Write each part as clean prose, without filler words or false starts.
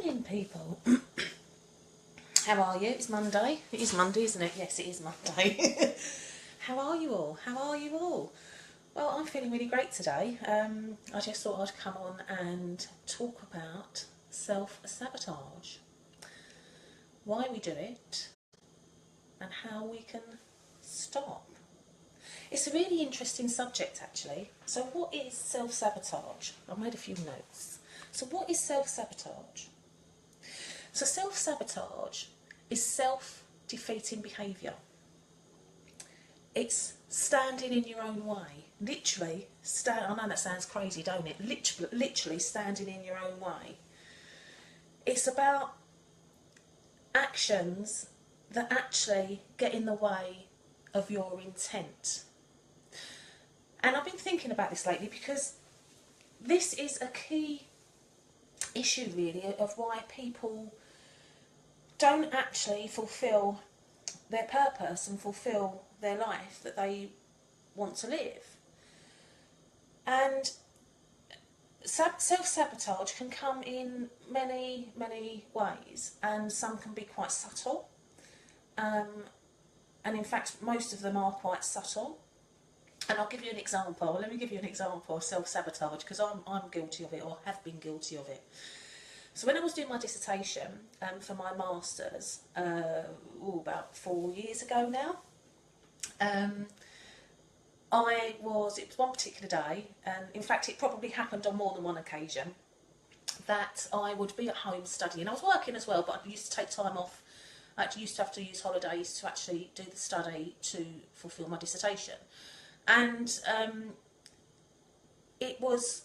morning, people. How are you? It's Monday. It is Monday, isn't it? Yes, it is Monday. How are you all? How are you all? Well, I'm feeling really great today. I just thought I'd come on and talk about self-sabotage, why we do it, and how we can stop. It's a really interesting subject, actually. So what is self-sabotage? I've made a few notes. So what is self-sabotage? So self-sabotage is self-defeating behaviour. It's standing in your own way. Literally, I know that sounds crazy, don't it? Literally standing in your own way. It's about actions that actually get in the way of your intent. And I've been thinking about this lately because this is a key issue, really, of why people don't actually fulfil their purpose and fulfil their life that they want to live. And self-sabotage can come in many, many ways, and some can be quite subtle. And in fact, most of them are quite subtle. And I'll give you an example. Let me give you an example of self-sabotage, because I'm guilty of it, or have been guilty of it. So when I was doing my dissertation for my masters, about 4 years ago now, it was one particular day, and in fact it probably happened on more than one occasion, that I would be at home studying. I was working as well, but I used to take time off. I actually used to have to use holidays to actually do the study to fulfil my dissertation. And it was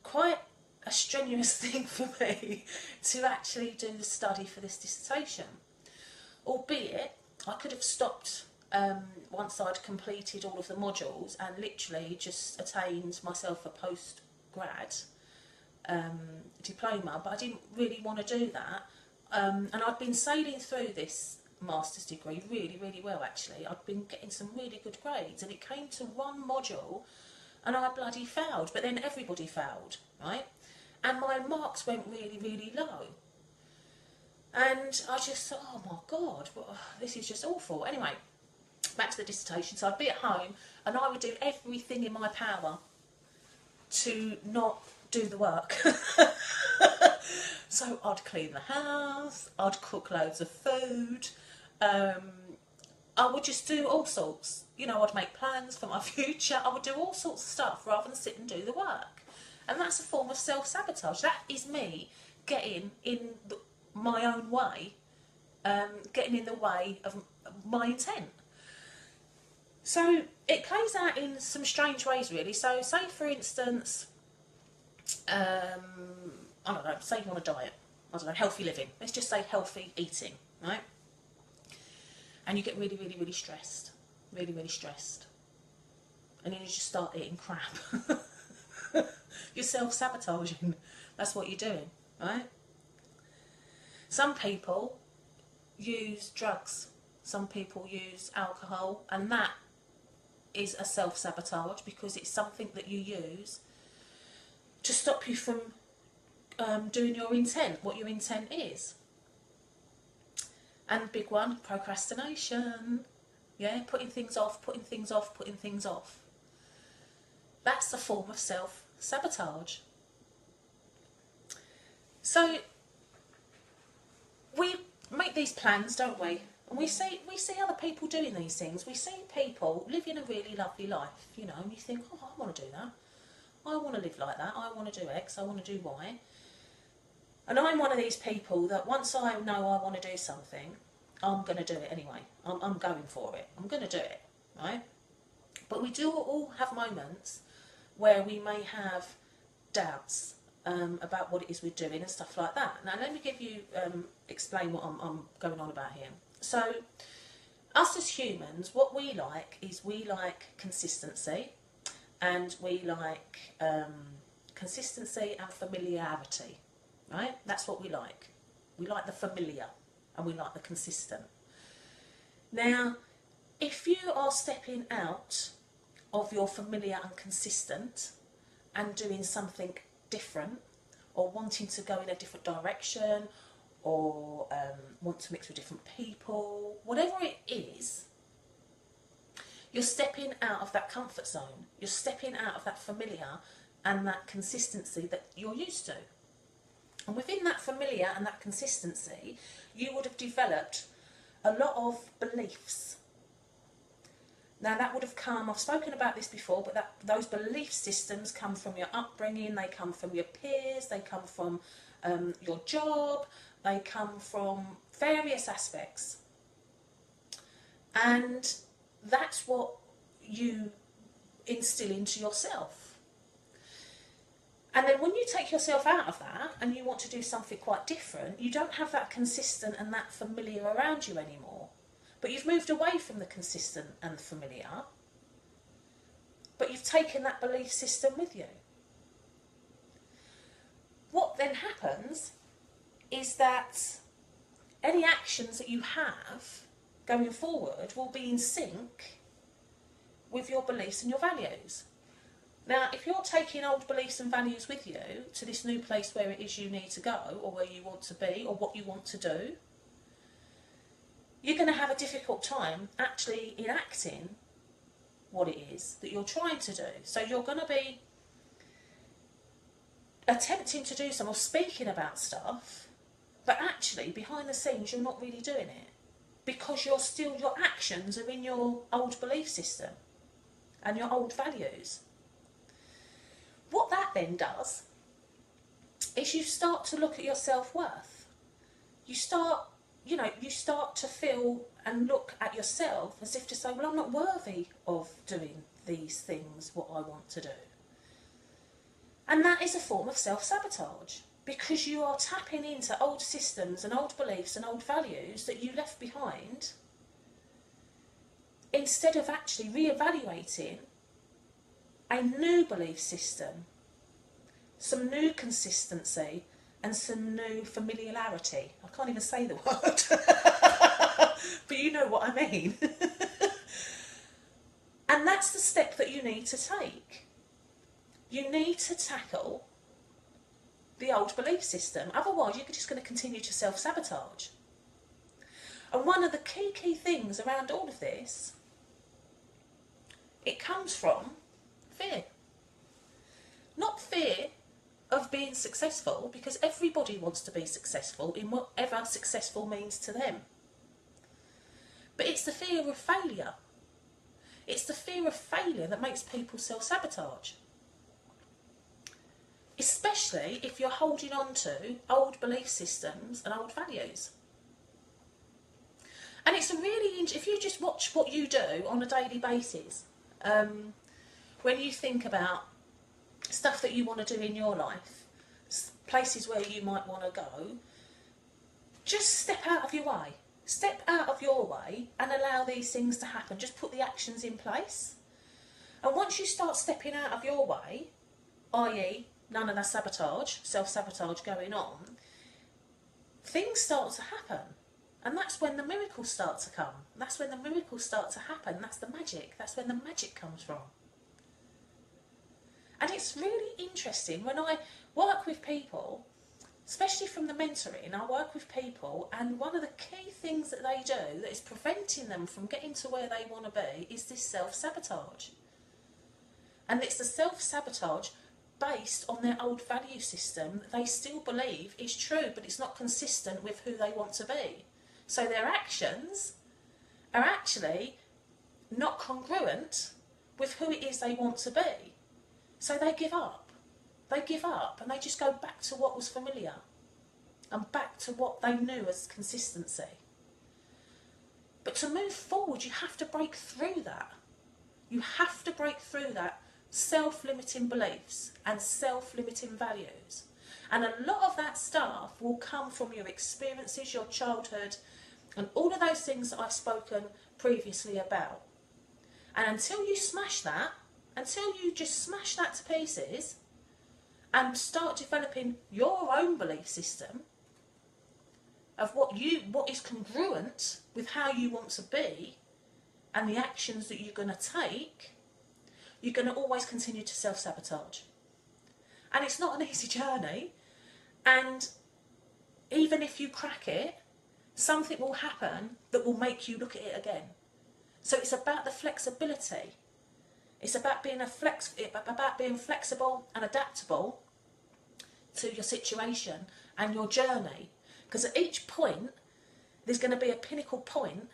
quite a strenuous thing for me to actually do the study for this dissertation. Albeit, I could have stopped once I'd completed all of the modules and literally just attained myself a post-grad diploma, but I didn't really want to do that. And I'd been sailing through this master's degree really, really well, actually. I'd been getting some really good grades, and it came to one module and I bloody failed, but then everybody failed, right? And my marks went really, really low. And I just thought, oh my God, this is just awful. Anyway, back to the dissertation. So I'd be at home and I would do everything in my power to not do the work. So I'd clean the house, I'd cook loads of food, I would just do all sorts. You know, I'd make plans for my future, I would do all sorts of stuff rather than sit and do the work. And that's a form of self-sabotage. That is me getting in my own way, getting in the way of my intent. So it plays out in some strange ways, really. So say, for instance, I don't know, say you want a diet, I don't know, healthy living. Let's just say healthy eating, right? And you get really, really, really stressed. Really, really stressed. And then you just start eating crap. You're self-sabotaging. That's what you're doing, right? Some people use drugs. Some people use alcohol. And that is a self-sabotage, because it's something that you use to stop you from doing your intent, what your intent is. And big one, procrastination. Yeah, putting things off, putting things off, putting things off. That's a form of self-sabotage. So we make these plans, don't we? And we see other people doing these things. We see people living a really lovely life, you know, and you think, oh, I want to do that. I want to live like that. I want to do X. I want to do Y. And I'm one of these people that once I know I want to do something, I'm going to do it anyway. I'm going for it. I'm going to do it, right? But we do all have moments where we may have doubts about what it is we're doing and stuff like that. Now, let me give you, explain what I'm going on about here. So, us as humans, what we like is we like consistency, and we like consistency and familiarity, right? That's what we like. We like the familiar and we like the consistent. Now, if you are stepping out of your familiar and consistent and doing something different, or wanting to go in a different direction, or want to mix with different people, whatever it is, you're stepping out of that comfort zone. You're stepping out of that familiar and that consistency that you're used to. And within that familiar and that consistency, you would have developed a lot of beliefs. Now that would have come, I've spoken about this before, but those belief systems come from your upbringing, they come from your peers, they come from your job, they come from various aspects. And that's what you instill into yourself. And then when you take yourself out of that and you want to do something quite different, you don't have that consistent and that familiar around you anymore. But you've moved away from the consistent and the familiar, but you've taken that belief system with you. What then happens is that any actions that you have going forward will be in sync with your beliefs and your values. Now, if you're taking old beliefs and values with you to this new place where it is you need to go, or where you want to be, or what you want to do, you're going to have a difficult time actually enacting what it is that you're trying to do. So you're going to be attempting to do some, or speaking about stuff, but actually behind the scenes you're not really doing it, because your actions are in your old belief system and your old values. What that then does is you start to look at your self-worth. You start to feel and look at yourself as if to say, well, I'm not worthy of doing these things, what I want to do. And that is a form of self-sabotage, because you are tapping into old systems and old beliefs and old values that you left behind, instead of actually re-evaluating a new belief system, some new consistency, and some new familiarity. I can't even say the word, but you know what I mean. And that's the step that you need to take. You need to tackle the old belief system, otherwise you're just going to continue to self-sabotage. And one of the key things around all of this, it comes from fear. Not fear of being successful, because everybody wants to be successful in whatever successful means to them. But it's the fear of failure. It's the fear of failure that makes people self-sabotage. Especially if you're holding on to old belief systems and old values. And it's a really if you just watch what you do on a daily basis, when you think about stuff that you want to do in your life, places where you might want to go, just step out of your way. Step out of your way and allow these things to happen. Just put the actions in place. And once you start stepping out of your way, i.e. none of that self-sabotage going on, things start to happen. And that's when the miracles start to come. That's when the miracles start to happen. That's the magic. That's when the magic comes from. And it's really interesting when I work with people, especially from the mentoring, I work with people, and one of the key things that they do that is preventing them from getting to where they want to be is this self-sabotage. And it's the self-sabotage based on their old value system that they still believe is true, but it's not consistent with who they want to be. So their actions are actually not congruent with who it is they want to be. So they give up. They give up and they just go back to what was familiar and back to what they knew as consistency. But to move forward, you have to break through that. You have to break through that self-limiting beliefs and self-limiting values. And a lot of that stuff will come from your experiences, your childhood, and all of those things that I've spoken previously about. And until you smash that, until you just smash that to pieces and start developing your own belief system of what is congruent with how you want to be and the actions that you're going to take, you're going to always continue to self-sabotage. And it's not an easy journey, And even if you crack it, something will happen that will make you look at it again. So it's about the flexibility. It's about being flexible and adaptable to your situation and your journey. Because at each point, there's going to be a pinnacle point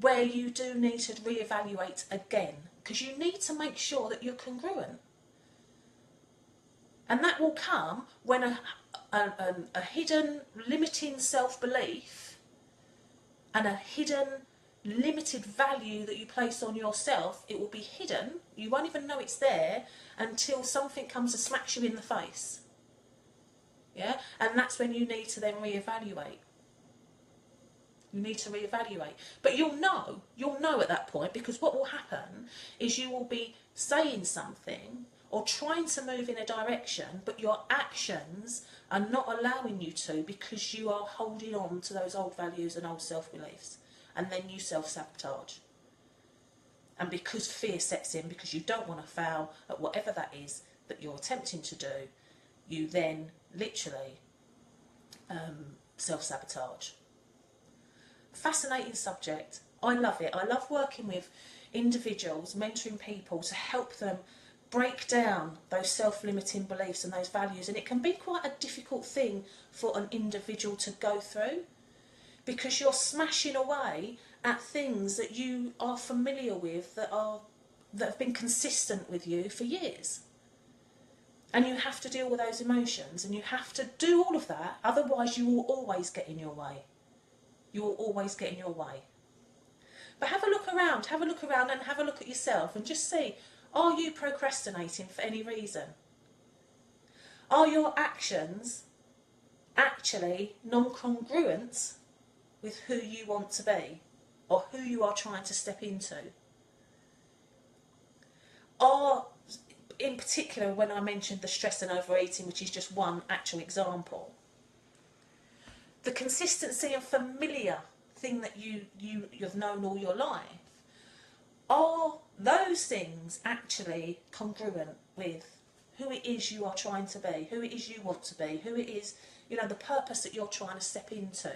where you do need to reevaluate again. Because you need to make sure that you're congruent. And that will come when a hidden limiting self-belief and a hidden limited value that you place on yourself, it will be hidden. You won't even know it's there until something comes and smacks you in the face. Yeah? And that's when you need to then reevaluate. You need to reevaluate. But you'll know at that point, because what will happen is you will be saying something or trying to move in a direction, but your actions are not allowing you to, because you are holding on to those old values and old self-beliefs. And then you self-sabotage. And because fear sets in, because you don't want to fail at whatever that is that you're attempting to do, you then literally self-sabotage. Fascinating subject. I love it. I love working with individuals, mentoring people to help them break down those self-limiting beliefs and those values. And it can be quite a difficult thing for an individual to go through, because you're smashing away at things that you are familiar with, that have been consistent with you for years. And you have to deal with those emotions, and you have to do all of that, otherwise you will always get in your way. You will always get in your way. But have a look around and have a look at yourself and just see, are you procrastinating for any reason? Are your actions actually non-congruent with who you want to be or who you are trying to step into? Are, in particular, when I mentioned the stress and overeating, which is just one actual example, the consistency and familiar thing that you've known all your life, are those things actually congruent with who it is you are trying to be, who it is you want to be, who it is, the purpose that you're trying to step into?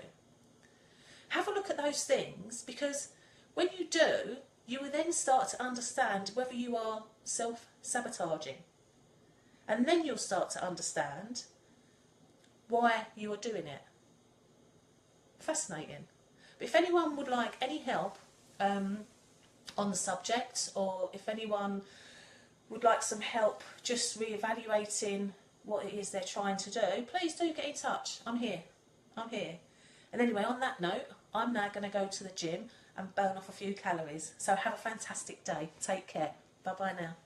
Have a look at those things, because when you do, you will then start to understand whether you are self-sabotaging. And then you'll start to understand why you are doing it. Fascinating. But if anyone would like any help on the subject, or if anyone would like some help just reevaluating what it is they're trying to do, please do get in touch. I'm here. And anyway, on that note, I'm now going to go to the gym and burn off a few calories. So have a fantastic day. Take care. Bye bye now.